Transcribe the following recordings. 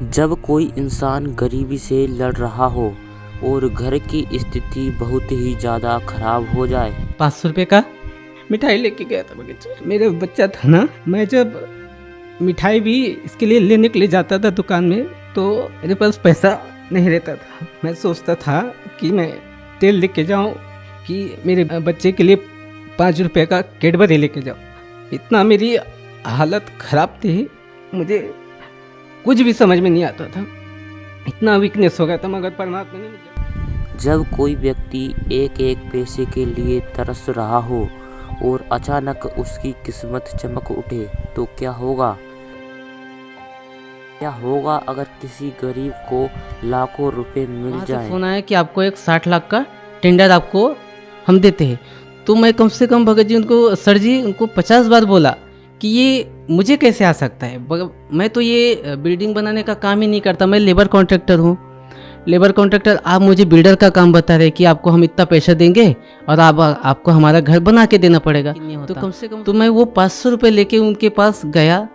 जब कोई इंसान गरीबी से लड़ रहा हो और घर की स्थिति बहुत ही ज़्यादा खराब हो जाए। 500 रुपये का मिठाई लेके गया था बगीचे। मेरा बच्चा था ना, मैं जब मिठाई भी इसके लिए लेने के लिए जाता था दुकान में तो मेरे पास पैसा नहीं रहता था। मैं सोचता था कि मैं तेल लेके जाऊं कि मेरे बच्चे के लिए 5 रुपये का कैडबरी लेके जाऊं। इतना मेरी हालत ख़राब थी, मुझे कुछ भी समझ में नहीं आता था, इतना वीकनेस हो गया था। मगर परमात्मा ने जब कोई व्यक्ति एक एक पैसे के लिए तरस रहा हो और अचानक उसकी किस्मत चमक उठे तो क्या होगा? क्या होगा अगर किसी गरीब को लाखों रुपए मिल जाए? फोन आया कि आपको एक 60 लाख का टेंडर आपको हम देते हैं। तो मैं कम से कम भगत जी उनको, सर जी उनको 50 बार बोला कि ये मुझे कैसे आ सकता है। मैं तो ये बिल्डिंग बनाने का काम ही नहीं करता, मैं लेबर कॉन्ट्रैक्टर हूँ। लेबर कॉन्ट्रैक्टर, आप मुझे बिल्डर का काम बता रहे कि आपको हम इतना पैसा देंगे और आपको हमारा घर बना के देना पड़ेगा। तो कम से कम तो मैं वो 500 रुपये लेके उनके पास गया।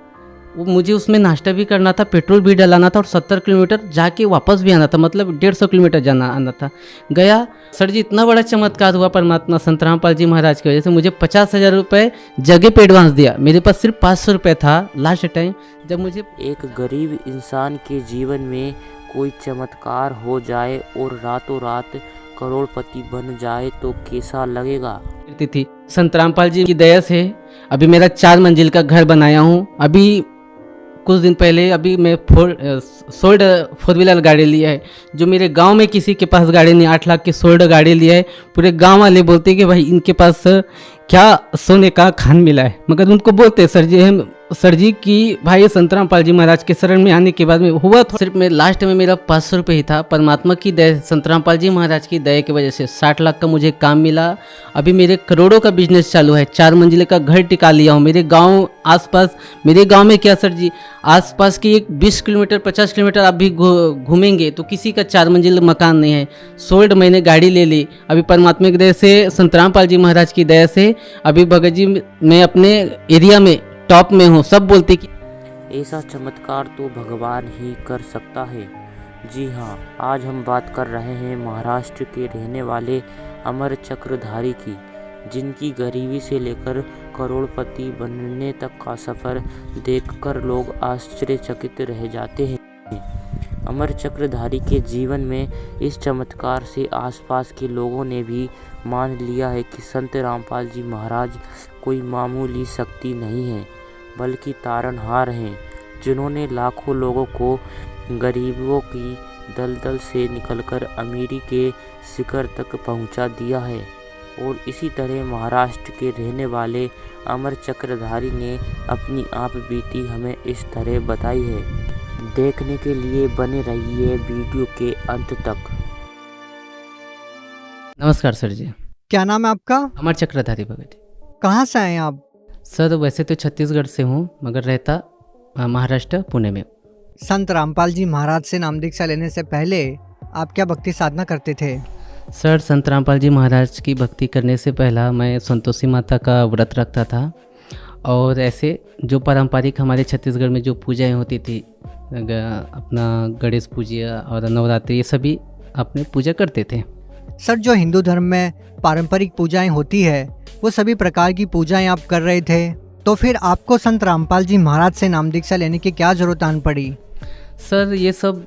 वो मुझे उसमें नाश्ता भी करना था, पेट्रोल भी डलाना था और 70 किलोमीटर जाके वापस भी आना था, मतलब 150 किलोमीटर जाना आना था। गया, सर जी इतना बड़ा चमत्कार हुआ परमात्मा संत रामपाल जी महाराज की वजह से। मुझे 50,000 रुपये जगह पे एडवांस दिया। मेरे पास सिर्फ 500 रुपये था लास्ट टाइम जब मुझे। एक गरीब इंसान के जीवन में कोई चमत्कार हो जाए और रातों रात करोड़पति बन जाए तो कैसा लगेगा? थी संत रामपाल जी की दया से अभी मेरा 4 मंजिल का घर बनाया हूँ। अभी कुछ दिन पहले अभी मैं सोल्ड 4 व्हीलर गाड़ी लिया है, जो मेरे गांव में किसी के पास गाड़ी नहीं। 8 लाख की सोल्ड गाड़ी लिया है। पूरे गांव वाले बोलते हैं कि भाई इनके पास क्या सोने का खान मिला है। मगर उनको बोलते हैं सर जी कि भाई संत रामपाल जी महाराज के शरण में आने के बाद में हुआ तो सिर्फ मैं लास्ट में मेरा 500 रुपये ही था। परमात्मा की दया, संत रामपाल जी महाराज की दया की वजह से 60 लाख का मुझे काम मिला। अभी मेरे करोड़ों का बिजनेस चालू है। 4 मंजिले का घर टिका लिया हूँ। मेरे गांव आसपास, मेरे गांव में क्या सर जी, आसपास की एक 20 किलोमीटर 50 किलोमीटर आप भी घूमेंगे तो किसी का 4 मंजिल मकान नहीं है। सोल्ड मैंने गाड़ी ले ली। अभी परमात्मा की दया से, संत रामपाल जी महाराज की दया से अभी भगत जी मैं अपने एरिया में टॉप में हूँ। सब बोलते कि ऐसा चमत्कार तो भगवान ही कर सकता है। जी हाँ, आज हम बात कर रहे हैं महाराष्ट्र के रहने वाले अमर चक्रधारी की, जिनकी गरीबी से लेकर करोड़पति बनने तक का सफ़र देखकर लोग आश्चर्यचकित रह जाते हैं। अमर चक्रधारी के जीवन में इस चमत्कार से आसपास के लोगों ने भी मान लिया है कि संत रामपाल जी महाराज कोई मामूली शक्ति नहीं है, बल्कि तारनहार हैं, जिन्होंने लाखों लोगों को गरीबों की दलदल से निकलकर अमीरी के शिखर तक पहुंचा दिया है। और इसी तरह महाराष्ट्र के रहने वाले अमर चक्रधारी ने अपनी आप बीती हमें इस तरह बताई है। देखने के लिए बने रहिए वीडियो के अंत तक। नमस्कार सर जी। क्या नाम है आपका? अमर चक्रधारी भगत। कहाँ से आए आप? सर वैसे तो छत्तीसगढ़ से हूँ, मगर रहता महाराष्ट्र पुणे में। संत रामपाल जी महाराज से नाम दीक्षा लेने से पहले आप क्या भक्ति साधना करते थे? सर संत रामपाल जी महाराज की भक्ति करने से पहला मैं संतोषी माता का व्रत रखता था और ऐसे जो पारंपरिक हमारे छत्तीसगढ़ में जो पूजाएं होती थी, अपना गणेश पूजा और नवरात्रि, ये सभी अपने पूजा करते थे। सर जो हिंदू धर्म में पारंपरिक पूजाएं होती है वो सभी प्रकार की पूजाएं आप कर रहे थे, तो फिर आपको संत रामपाल जी महाराज से नाम दीक्षा लेने की क्या जरूरत आन पड़ी? सर ये सब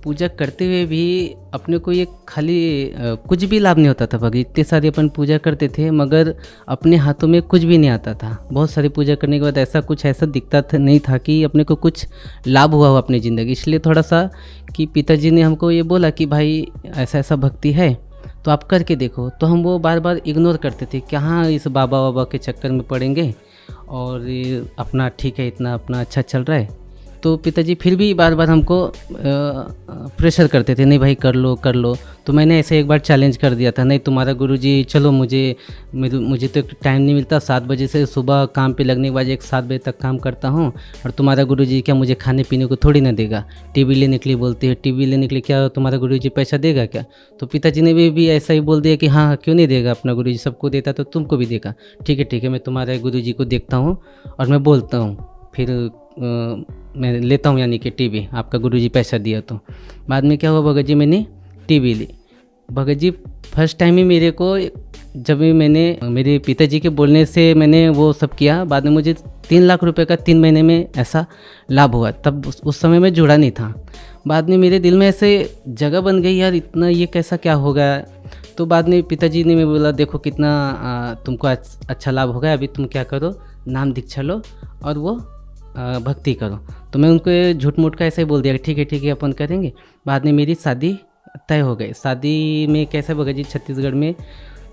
पूजा करते हुए भी अपने को ये खाली कुछ भी लाभ नहीं होता था भगत। इतने सारी अपन पूजा करते थे मगर अपने हाथों में कुछ भी नहीं आता था। बहुत सारी पूजा करने के बाद ऐसा दिखता नहीं था कि अपने को कुछ लाभ हुआ हो अपनी ज़िंदगी। इसलिए थोड़ा सा कि पिताजी ने हमको ये बोला कि भाई ऐसा भक्ति है तो आप करके देखो। तो हम वो बार बार इग्नोर करते थे कि हाँ इस बाबा के चक्कर में पड़ेंगे और ये अपना ठीक है, इतना अपना अच्छा चल रहा है। तो पिताजी फिर भी बार बार हमको प्रेशर करते थे, नहीं भाई कर लो। तो मैंने ऐसे एक बार चैलेंज कर दिया था, नहीं तुम्हारा गुरुजी चलो, मुझे तो टाइम नहीं मिलता। 7 बजे से सुबह काम पे लगने के बाद 7 बजे तक काम करता हूँ और तुम्हारा गुरुजी क्या मुझे खाने पीने को थोड़ी ना देगा। टीवी लेने के लिए बोलते हैं, टीवी लेने के लिए क्या तुम्हारा गुरुजी पैसा देगा क्या? तो पिताजी ने भी ऐसा ही बोल दिया कि हाँ क्यों नहीं देगा, अपना गुरुजी सबको देता तो तुमको भी देगा। ठीक है मैं तुम्हारे गुरुजी को देखता हूँ और मैं बोलता हूँ। फिर मैं लेता हूँ यानी कि टीवी, आपका गुरुजी पैसा दिया तो। बाद में क्या हुआ भगत जी, मैंने टीवी ली। भगत जी फर्स्ट टाइम ही मेरे को, जब भी मैंने मेरे पिताजी के बोलने से मैंने वो सब किया, बाद में मुझे 3 लाख रुपए का 3 महीने में ऐसा लाभ हुआ। तब उस समय मैं जुड़ा नहीं था। बाद में मेरे दिल में ऐसे जगह बन गई, यार इतना ये कैसा क्या हो गया। तो बाद में पिताजी ने मैं बोला, देखो कितना तुमको अच्छा लाभ हो गया, अभी तुम क्या करो, नाम दीक्षा लो और वो भक्ति करो। तो मैं उनको झूठ मूठ का ऐसे ही बोल दिया, ठीक है अपन करेंगे। बाद में मेरी शादी तय हो गई। शादी में कैसे भगत जी, छत्तीसगढ़ में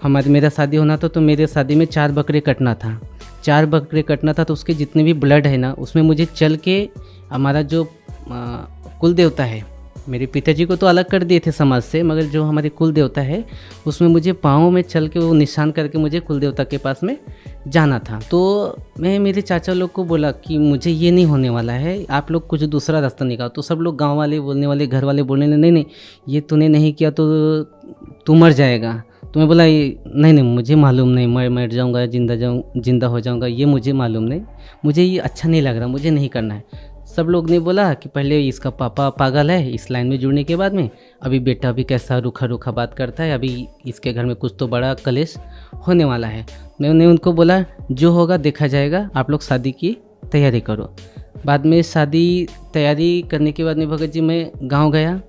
मेरा शादी होना था, तो मेरे शादी में 4 बकरे कटना था। 4 बकरे कटना था, तो उसके जितने भी ब्लड है ना, उसमें मुझे चल के हमारा जो कुल देवता है, मेरे पिताजी को तो अलग कर दिए थे समाज से, मगर जो हमारे कुल देवता है उसमें मुझे पाँव में चल के वो निशान करके मुझे कुल देवता के पास में जाना था। तो मैं मेरे चाचा लोग को बोला कि मुझे ये नहीं होने वाला है, आप लोग कुछ दूसरा रास्ता निकालो। तो सब लोग गांव वाले बोलने वाले, घर वाले बोलने लगे, नहीं ये तूने नहीं किया तो तू मर जाएगा। तो मैं बोला नहीं मुझे मालूम नहीं, मैं मर जाऊँगा, जिंदा हो जाऊँगा, ये मुझे मालूम नहीं, मुझे ये अच्छा नहीं लग रहा, मुझे नहीं करना है। सब लोग ने बोला कि पहले इसका पापा पागल है इस लाइन में जुड़ने के बाद में, अभी बेटा भी कैसा रूखा बात करता है, अभी इसके घर में कुछ तो बड़ा कलेश होने वाला है। मैंने उनको बोला जो होगा देखा जाएगा, आप लोग शादी की तैयारी करो। बाद में शादी तैयारी करने के बाद में भगत जी मैं गांव गया,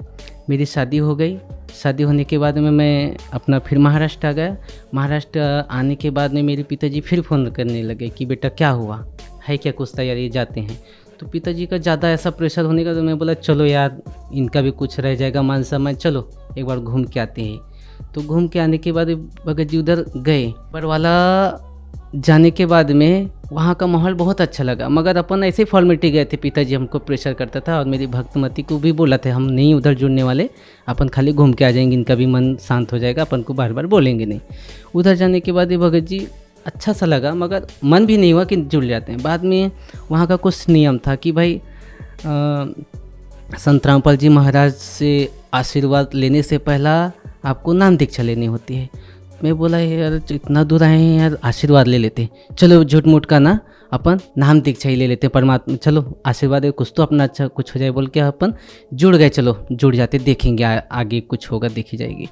मेरी शादी हो गई। शादी होने के बाद में मैं अपना फिर महाराष्ट्र आ गया। महाराष्ट्र आने के बाद में मेरे पिताजी फिर फ़ोन करने लगे कि बेटा क्या हुआ है, क्या कुछ तैयारी जाते हैं। तो पिताजी का ज़्यादा ऐसा प्रेशर होने का, तो मैं बोला चलो यार इनका भी कुछ रह जाएगा मान सम्मान, चलो एक बार घूम के आते हैं। तो घूम के आने के बाद भगत जी उधर गए। बरवाला जाने के बाद में वहाँ का माहौल बहुत अच्छा लगा, मगर अपन ऐसे फॉर्मेलिटी गए थे, पिताजी हमको प्रेशर करता था और मेरी भक्तमती को भी बोला था हम नहीं उधर जुड़ने वाले, अपन खाली घूम के आ जाएंगे, इनका भी मन शांत हो जाएगा, अपन को बार बार बोलेंगे नहीं। उधर जाने के बाद ये भगत जी अच्छा सा लगा, मगर मन भी नहीं हुआ कि जुड़ जाते हैं। बाद में वहाँ का कुछ नियम था कि भाई संत रामपाल जी महाराज से आशीर्वाद लेने से पहला आपको नाम दीक्षा लेनी होती है। मैं बोला यार इतना दूर आए हैं यार, आशीर्वाद ले लेते, चलो झूठ मूठ का ना अपन नाम दीक्षा ही ले लेते, परमात्मा चलो आशीर्वाद है, कुछ तो अपना अच्छा कुछ हो जाए बोल के अपन जुड़ गए। चलो जुड़ जाते, देखेंगे आगे कुछ होगा, देखी जाएगी।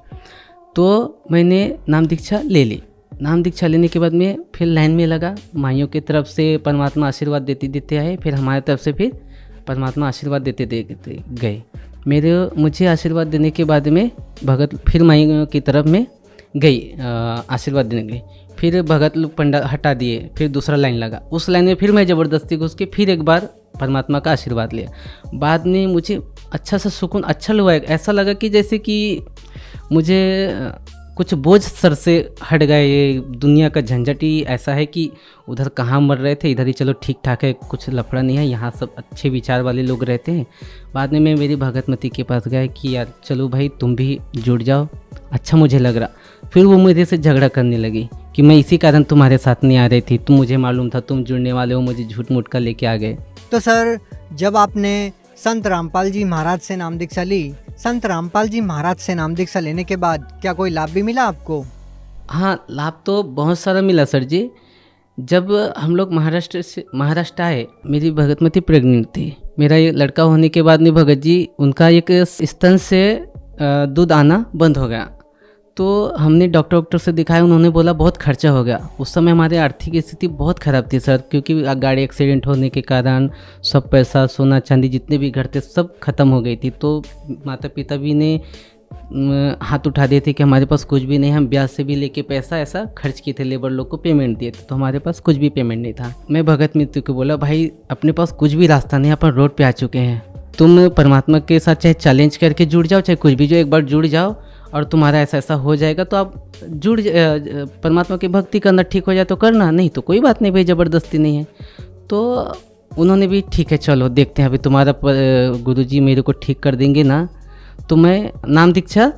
तो मैंने नाम दीक्षा ले ली। नाम दीक्षा लेने के बाद में फिर लाइन में लगा, माइयों की तरफ से परमात्मा आशीर्वाद देते आए, फिर हमारी तरफ से फिर परमात्मा आशीर्वाद देते गए। मुझे आशीर्वाद देने के बाद में भगत फिर माइयों की तरफ में गई आशीर्वाद देने गई। फिर भगत लोग पंडा हटा दिए, फिर दूसरा लाइन लगा, उस लाइन में फिर मैं ज़बरदस्ती घुस के फिर एक बार परमात्मा का आशीर्वाद लिया। बाद में मुझे अच्छा सा सुकून अच्छा लगा, ऐसा लगा कि जैसे कि मुझे कुछ बोझ सर से हट गए। ये दुनिया का झंझट ही ऐसा है कि उधर कहाँ मर रहे थे, इधर ही चलो ठीक ठाक है, कुछ लफड़ा नहीं है, यहाँ सब अच्छे विचार वाले लोग रहते हैं। बाद में मैं मेरी भगतमती के पास गया कि यार चलो भाई तुम भी जुड़ जाओ, अच्छा मुझे लग रहा। फिर वो मेरे से झगड़ा करने लगी कि मैं इसी कारण तुम्हारे साथ नहीं आ रही थी, तुम मुझे मालूम था तुम जुड़ने वाले हो, मुझे झूठ मूठ का लेके आ गए। तो सर जब आपने संत रामपाल जी महाराज से नाम दीक्षा ली, संत रामपाल जी महाराज से नाम दीक्षा लेने के बाद क्या कोई लाभ भी मिला आपको? हाँ, लाभ तो बहुत सारा मिला सर जी। जब हम लोग महाराष्ट्र आए, मेरी भगतमती प्रेग्नेंट थी। मेरा ये लड़का होने के बाद में भगत जी उनका एक स्तन से दूध आना बंद हो गया। तो हमने डॉक्टर से दिखाया, उन्होंने बोला बहुत खर्चा हो गया। उस समय हमारी आर्थिक स्थिति बहुत ख़राब थी सर, क्योंकि गाड़ी एक्सीडेंट होने के कारण सब पैसा सोना चांदी जितने भी घर थे सब खत्म हो गई थी। तो माता पिता भी ने हाथ उठा दिए थे कि हमारे पास कुछ भी नहीं, हम ब्याज से भी लेके पैसा ऐसा खर्च किए थे, लेबर लोग को पेमेंट दिए थे, तो हमारे पास कुछ भी पेमेंट नहीं था। मैं भगत मित्र को बोला भाई अपने पास कुछ भी रास्ता नहीं, अपन रोड पे आ चुके हैं, तुम परमात्मा के साथ चाहे चैलेंज करके जुड़ जाओ, चाहे कुछ भी जो एक बार जुड़ जाओ और तुम्हारा ऐसा ऐसा हो जाएगा, तो आप परमात्मा की भक्ति करना ठीक हो जाए तो करना, नहीं तो कोई बात नहीं भाई, ज़बरदस्ती नहीं है। तो उन्होंने भी ठीक है चलो देखते हैं, अभी तुम्हारा गुरुजी मेरे को ठीक कर देंगे ना तो मैं नाम दीक्षा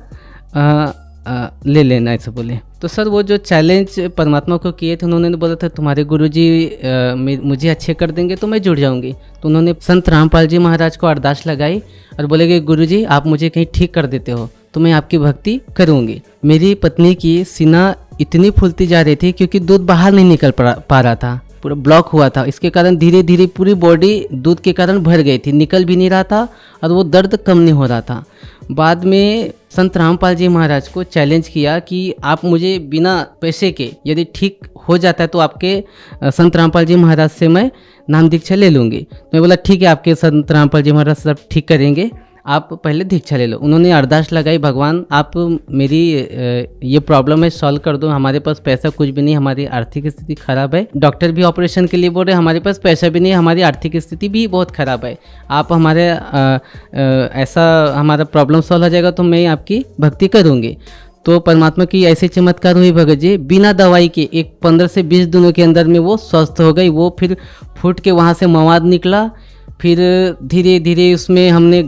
ले लेना, ऐसे बोले। तो सर वो जो चैलेंज परमात्मा को किए थे, उन्होंने बोला था तुम्हारे गुरुजी मुझे अच्छे कर देंगे तो मैं जुड़ जाऊंगी। तो उन्होंने संत रामपाल जी महाराज को अरदास लगाई और बोले कि गुरुजी आप मुझे कहीं ठीक कर देते हो तो मैं आपकी भक्ति करूंगी। मेरी पत्नी की सीना इतनी फूलती जा रही थी क्योंकि दूध बाहर नहीं निकल पा रहा था। पूरा ब्लॉक हुआ था। इसके कारण धीरे धीरे पूरी बॉडी दूध के कारण भर गई थी, निकल भी नहीं रहा था और वो दर्द कम नहीं हो रहा था। बाद में संत रामपाल जी महाराज को चैलेंज किया कि आप मुझे बिना पैसे के यदि ठीक हो जाता है तो आपके संत रामपाल जी महाराज से मैं नाम दीक्षा ले लूँगी। तो मैं बोला ठीक है, आपके संत रामपाल जी महाराज सब ठीक करेंगे, आप पहले दीक्षा ले लो। उन्होंने अरदास लगाई, भगवान आप मेरी ये प्रॉब्लम है सॉल्व कर दो, हमारे पास पैसा कुछ भी नहीं, हमारी आर्थिक स्थिति खराब है, डॉक्टर भी ऑपरेशन के लिए बोल रहे हमारे पास पैसा भी नहीं, हमारी आर्थिक स्थिति भी बहुत खराब है, आप हमारे ऐसा हमारा प्रॉब्लम सॉल्व हो जाएगा तो मैं आपकी भक्ति करूँगी। तो परमात्मा की ऐसे चमत्कार हुई भगत जी, बिना दवाई के एक 15 से 20 दिनों के अंदर में वो स्वस्थ हो गई। वो फिर फूट के वहाँ से मवाद निकला। फिर धीरे धीरे उसमें हमने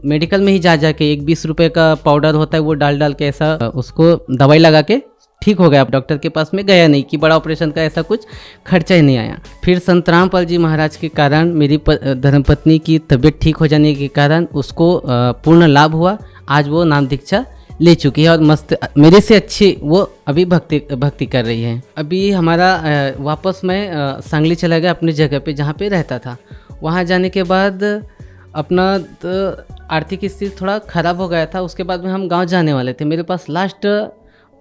मेडिकल में ही जा के एक 20 रुपये का पाउडर होता है वो डाल के ऐसा उसको दवाई लगा के ठीक हो गया। आप डॉक्टर के पास में गया नहीं कि बड़ा ऑपरेशन का ऐसा कुछ खर्चा ही नहीं आया। फिर संत रामपाल जी महाराज के कारण मेरी धर्मपत्नी की तबीयत ठीक हो जाने के कारण उसको पूर्ण लाभ हुआ। आज वो नाम दीक्षा ले चुकी है और मस्त मेरे से अच्छी वो अभी भक्ति कर रही है। अभी हमारा वापस मैं सांगली चला गया अपनी जगह पे जहाँ पे रहता था। वहाँ जाने के बाद अपना आर्थिक स्थिति थोड़ा ख़राब हो गया था। उसके बाद में हम गांव जाने वाले थे, मेरे पास लास्ट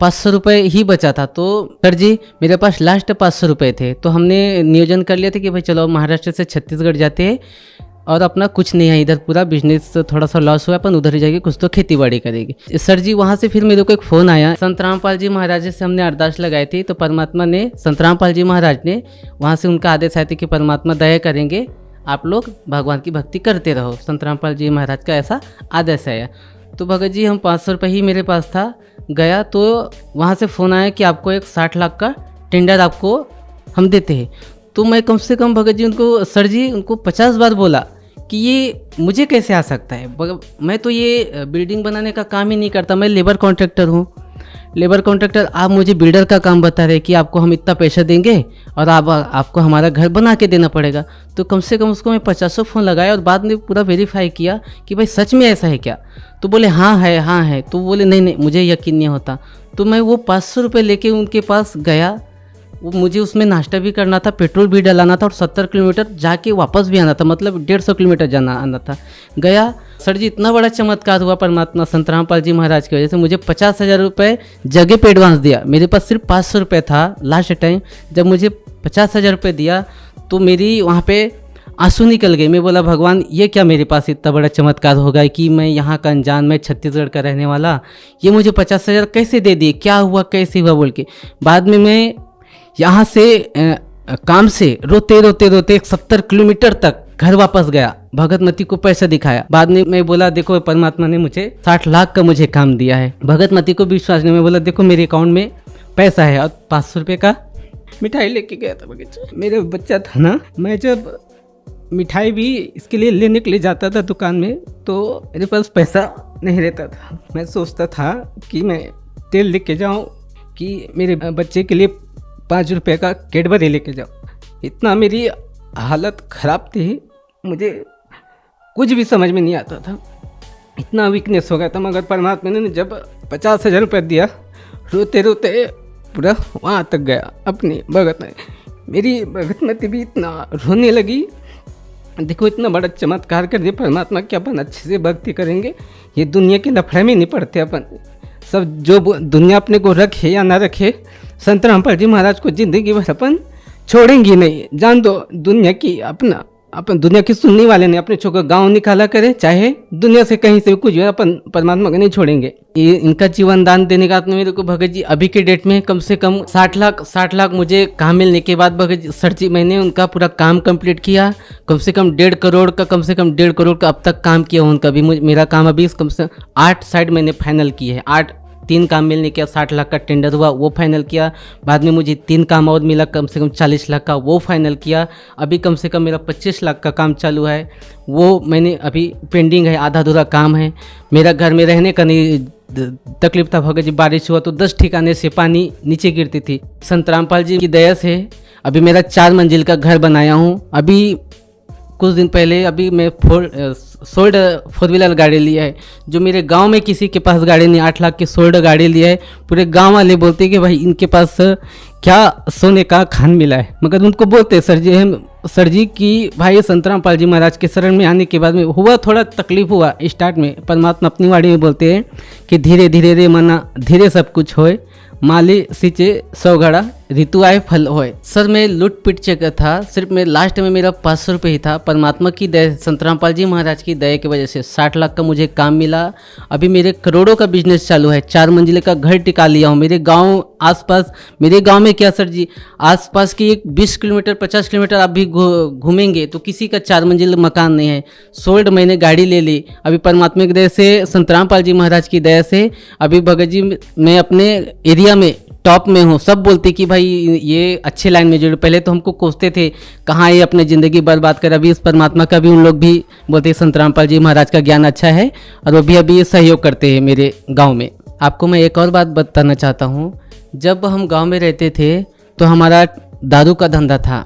500 रुपये ही बचा था। तो सर जी मेरे पास लास्ट 500 रुपये थे, तो हमने नियोजन कर लिया था कि भाई चलो महाराष्ट्र से छत्तीसगढ़ जाते हैं और अपना कुछ नहीं है, इधर पूरा बिजनेस थोड़ा सा लॉस हुआ, अपन उधर ही जाके कुछ तो खेती बाड़ी करेगी। सर जी वहाँ से फिर मेरे को एक फ़ोन आया, संत रामपाल जी महाराज से हमने अरदास लगाई थी, तो परमात्मा ने संत रामपाल जी महाराज ने वहाँ से उनका आदेश आया था कि परमात्मा दया करेंगे, आप लोग भगवान की भक्ति करते रहो। संत रामपाल जी महाराज का ऐसा आदेश आया। तो भगत जी हम 500 रुपये ही मेरे पास था, गया तो वहाँ से फ़ोन आया कि आपको एक 60 लाख का टेंडर आपको हम देते हैं। तो मैं कम से कम भगत जी उनको सर जी उनको 50 बार बोला कि ये मुझे कैसे आ सकता है, मैं तो ये बिल्डिंग बनाने का काम ही नहीं करता, मैं लेबर कॉन्ट्रैक्टर हूँ। लेबर कॉन्ट्रैक्टर, आप मुझे बिल्डर का काम बता रहे कि आपको हम इतना पैसा देंगे और आपको हमारा घर बना के देना पड़ेगा। तो कम से कम उसको मैं 50 फ़ोन लगाया और बाद में पूरा वेरीफाई किया कि भाई सच में ऐसा है क्या। तो बोले हाँ है। तो बोले नहीं मुझे यकीन नहीं होता। तो मैं वो 500 रुपये लेके उनके पास गया। वो मुझे उसमें नाश्ता भी करना था, पेट्रोल भी डलाना था और 70 किलोमीटर जाके वापस भी आना था, मतलब 150 किलोमीटर जाना आना था। गया, सर जी इतना बड़ा चमत्कार हुआ परमात्मा संत रामपाल जी महाराज की वजह से। मुझे 50,000 रुपये जगह पे एडवांस दिया। मेरे पास सिर्फ 500 रुपये था लास्ट टाइम। जब मुझे 50,000 रुपये दिया तो मेरी वहाँ पे आंसू निकल गए। मैं बोला भगवान ये क्या मेरे पास इतना बड़ा चमत्कार होगा कि मैं यहाँ का अनजान, मैं छत्तीसगढ़ का रहने वाला, ये मुझे 50,000 कैसे दे दिए, क्या हुआ कैसे हुआ बोल के। बाद में मैं यहाँ से काम से रोते 70 किलोमीटर तक घर वापस गया, भगतमती को पैसा दिखाया। बाद में मैं बोला देखो परमात्मा ने मुझे 60 लाख का मुझे काम दिया है। भगतमती को विश्वास नहीं। मैं बोला देखो मेरे अकाउंट में पैसा है और 500 रुपये का मिठाई लेके गया था बगीचा। मेरे बच्चा था ना, मैं जब मिठाई भी इसके लिए लेने के लिए जाता था दुकान में तो मेरे पास पैसा नहीं रहता था। मैं सोचता था कि मैं तेल लेके जाऊँ कि मेरे बच्चे के लिए 5 रुपये का कैडबरी लेके जाओ। इतना मेरी हालत ख़राब थी, मुझे कुछ भी समझ में नहीं आता था, इतना वीकनेस हो गया था। मगर परमात्मा ने जब 50,000 रुपये दिया, रोते पूरा वहाँ तक गया अपनी भगत में। मेरी भगतमती भी इतना रोने लगी, देखो इतना बड़ा चमत्कार कर दिया परमात्मा कि अपन अच्छे से भक्ति करेंगे, ये दुनिया के लफड़े में नहीं पड़ते अपन। सब जो दुनिया अपने को रखे या ना रखे, संत रामपाल जी महाराज को जिंदगी भर अपन छोड़ेंगे नहीं। जान दो दुनिया की अपन दुनिया की सुनने वाले नहीं, अपने छोकर गांव निकाला करे, चाहे दुनिया से कहीं से कुछ हो, अपन परमात्मा को नहीं छोड़ेंगे। ये इनका जीवन दान देने का मेरे को भगत जी अभी के डेट में कम से कम 60 लाख मुझे काम मिलने के बाद भगत जी सर जी मैंने उनका पूरा काम कंप्लीट किया। कम से कम 1.5 करोड़ का अब तक काम किया उनका भी। मेरा काम अभी कम से 8 साइड मैंने फाइनल किए हैं। 3 काम मिलने के 60 लाख का टेंडर हुआ वो फाइनल किया। बाद में मुझे 3 काम और मिला कम से कम 40 लाख का, वो फाइनल किया। अभी कम से कम मेरा 25 लाख का काम चालू है, वो मैंने अभी पेंडिंग है, आधा अधूरा काम है। मेरा घर में रहने का नहीं तकलीफ था भगत जी, बारिश हुआ तो 10 ठिकाने से पानी नीचे गिरती थी। संत रामपाल जी की दया से अभी मेरा 4 मंजिल का घर बनाया हूँ। अभी कुछ दिन पहले अभी मैं सोल्ड 4 व्हीलर गाड़ी लिया है, जो मेरे गांव में किसी के पास गाड़ी नहीं, 8 लाख की सोल्ड गाड़ी लिया है। पूरे गांव वाले बोलते हैं कि भाई इनके पास क्या सोने का खान मिला है। मगर उनको बोलते सर जी कि भाई संत रामपाल जी महाराज के शरण में आने के बाद में हुआ थोड़ा तकलीफ हुआ स्टार्ट में। परमात्मा अपनी वाणी में बोलते हैं कि धीरे धीरे रे मना धीरे सब कुछ होए, माली सींचे 100 घड़ा ऋतु आए फल होए। सर मैं लूट पिट चुका था, सिर्फ मैं लास्ट में मेरा 500 रुपये ही था। परमात्मा की दया, संत रामपाल जी महाराज की दया की वजह से 60 लाख का मुझे काम मिला। अभी मेरे करोड़ों का बिजनेस चालू है, 4 मंजिले का घर टिका लिया हूँ। मेरे गांव आसपास, मेरे गांव में क्या सर जी, आसपास की एक 20 किलोमीटर 50 किलोमीटर आप भी घूमेंगे तो किसी का 4 मंजिल मकान नहीं है। सोल्ड मैंने गाड़ी ले ली। अभी परमात्मा की दया से, संत रामपाल जी महाराज की दया से अभी भगत जी मैं अपने एरिया में टॉप में हूँ। सब बोलते कि भाई ये अच्छे लाइन में जुड़े। पहले तो हमको कोसते थे कहाँ ये अपने ज़िंदगी बर्बाद कर। अभी इस परमात्मा का भी उन लोग भी बोलते हैं संत रामपाल जी महाराज का ज्ञान अच्छा है और वो भी अभी सहयोग करते हैं मेरे गांव में। आपको मैं एक और बात बताना चाहता हूँ, जब हम गांव में रहते थे तो हमारा दारू का धंधा था,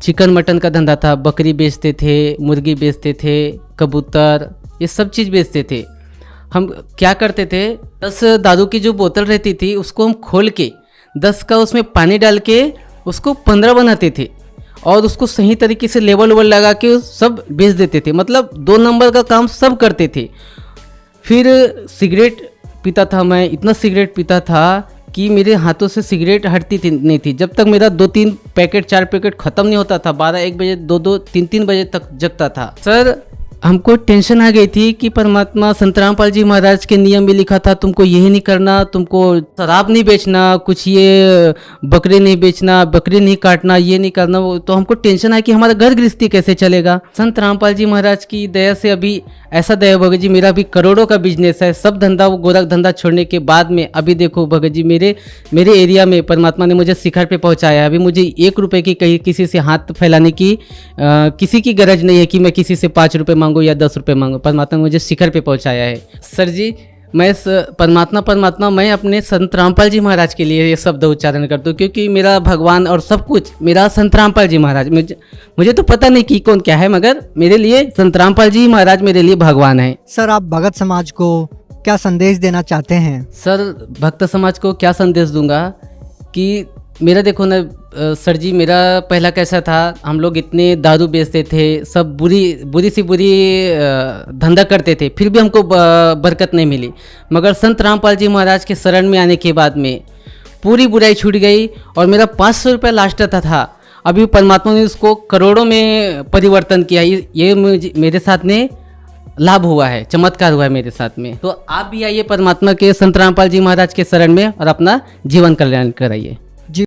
चिकन मटन का धंधा था, बकरी बेचते थे, मुर्गी बेचते थे, कबूतर, ये सब चीज़ बेचते थे। हम क्या करते थे, 10 दारू की जो बोतल रहती थी उसको हम खोल के 10 का उसमें पानी डाल के उसको 15 बनाते थे और उसको सही तरीके से लेवल लगा के सब बेच देते थे। मतलब 2 नंबर का काम सब करते थे। फिर सिगरेट पीता था मैं, इतना सिगरेट पीता था कि मेरे हाथों से सिगरेट हटती नहीं थी। जब तक मेरा 2-3 पैकेट 4 पैकेट ख़त्म नहीं होता था, 12-1 बजे 2-2 3-3 बजे तक जगता था। सर हमको टेंशन आ गई थी कि परमात्मा संत रामपाल जी महाराज के नियम में लिखा था तुमको यही नहीं करना, तुमको शराब नहीं बेचना, कुछ ये बकरे नहीं बेचना, बकरी नहीं काटना, ये नहीं करना। तो हमको टेंशन आया कि हमारा घर गृहस्थी कैसे चलेगा। संत रामपाल जी महाराज की दया से अभी ऐसा दया भगत जी, मेरा भी करोड़ों का बिजनेस है। सब धंधा, वो गोरख धंधा छोड़ने के बाद में अभी देखो भगत जी, मेरे एरिया में परमात्मा ने मुझे शिखर पे पहुंचाया। अभी मुझे 1 रुपये की कहीं किसी से हाथ फैलाने की किसी की गरज नहीं है कि मैं किसी से 5 रुपये मांगू या 10 रुपये मांगू। परमात्मा ने मुझे शिखर पे पहुंचाया है। सर जी मैं परमात्मा मैं अपने संत रामपाल जी महाराज के लिए ये शब्द उच्चारण करता हूँ, क्योंकि मेरा भगवान और सब कुछ मेरा संत रामपाल जी महाराज। मुझे तो पता नहीं कि कौन क्या है, मगर मेरे लिए संत रामपाल जी महाराज मेरे लिए भगवान है। सर आप भगत समाज को क्या संदेश देना चाहते हैं? सर भक्त समाज को क्या संदेश दूंगा कि मेरा देखो ना सर जी, मेरा पहला कैसा था, हम लोग इतने दारू बेचते थे, सब बुरी सी धंधा करते थे, फिर भी हमको बरकत नहीं मिली। मगर संत रामपाल जी महाराज के शरण में आने के बाद में पूरी बुराई छूट गई और मेरा 500 रुपये लास्ट था। अभी परमात्मा ने उसको करोड़ों में परिवर्तन किया। ये मेरे साथ में लाभ हुआ है, चमत्कार हुआ है मेरे साथ में। तो आप भी आइए परमात्मा के संत रामपाल जी महाराज के शरण में और अपना जीवन कल्याण कराइए।